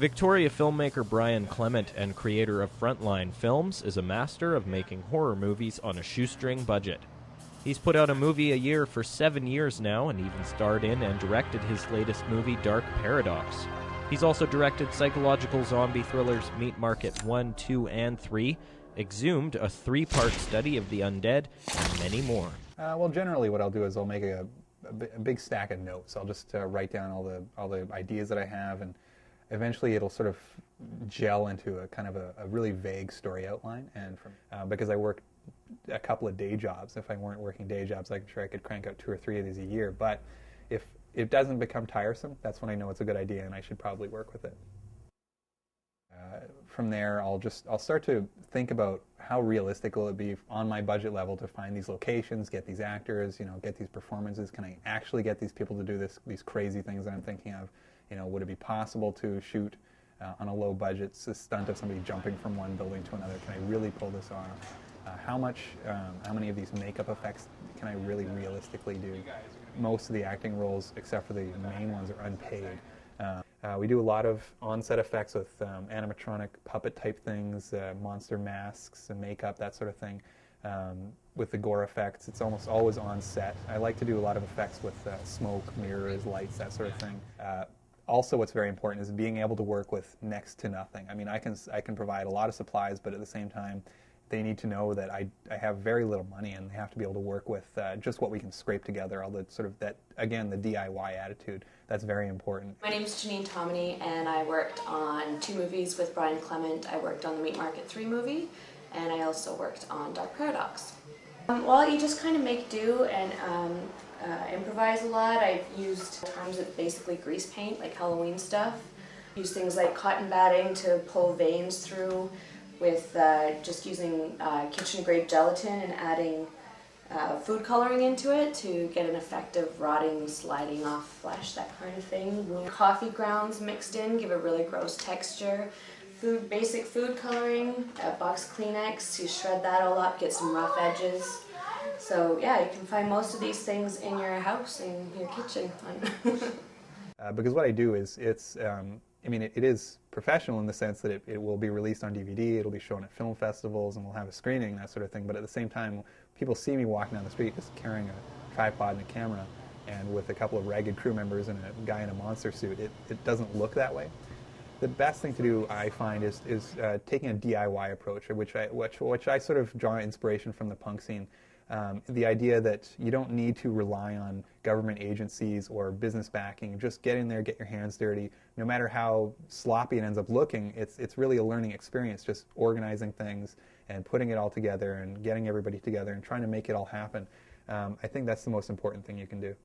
Victoria filmmaker Brian Clement and creator of Frontline Films is a master of making horror movies on a shoestring budget. He's put out a movie a year for 7 years now and even starred in and directed his latest movie, Dark Paradox. He's also directed psychological zombie thrillers Meat Market 1, 2, and 3, Exhumed, a 3-part study of the undead, and many more. Well, generally what I'll do is I'll make a big stack of notes. I'll just write down all the ideas that I have, and eventually it'll sort of gel into a kind of a really vague story outline. And because I work a couple of day jobs, if I weren't working day jobs, I'm sure I could crank out 2 or 3 of these a year. But if it doesn't become tiresome, that's when I know it's a good idea and I should probably work with it. From there, I'll start to think about how realistic will it be on my budget level to find these locations, get these actors, get these performances. Can I actually get these people to do these crazy things that I'm thinking of? Would it be possible to shoot on a low budget stunt of somebody jumping from one building to another? Can I really pull this off? How many of these makeup effects can I really realistically do? Most of the acting roles, except for the main ones, are unpaid. We do a lot of on-set effects with animatronic puppet type things, monster masks and makeup, that sort of thing. With the gore effects, it's almost always on set. I like to do a lot of effects with smoke, mirrors, lights, that sort of thing. Also, what's very important is being able to work with next to nothing. I mean, I can provide a lot of supplies, but at the same time, they need to know that I have very little money, and they have to be able to work with just what we can scrape together. All the sort of again, the DIY attitude. That's very important. My name is Janine Tomini, and I worked on 2 movies with Brian Clement. I worked on the Meat Market 3 movie, and I also worked on Dark Paradox. Well, you just kind of make do and improvise a lot. I've used terms of basically grease paint, like Halloween stuff. Use things like cotton batting to pull veins through, with just using kitchen-grade gelatin and adding food coloring into it to get an effect of rotting, sliding off flesh, that kind of thing. Coffee grounds mixed in give a really gross texture. Basic food coloring, a box Kleenex to shred that all up, get some rough edges. So yeah, you can find most of these things in your house, in your kitchen. Because what I do is I mean, it is professional in the sense that it will be released on DVD, it'll be shown at film festivals, and we'll have a screening, that sort of thing. But at the same time, people see me walking down the street just carrying a tripod and a camera, and with a couple of ragged crew members and a guy in a monster suit. It doesn't look that way. The best thing to do, I find, is taking a DIY approach, which I sort of draw inspiration from the punk scene. The idea that you don't need to rely on government agencies or business backing. Just get in there, get your hands dirty. No matter how sloppy it ends up looking, it's really a learning experience, just organizing things and putting it all together and getting everybody together and trying to make it all happen. I think that's the most important thing you can do.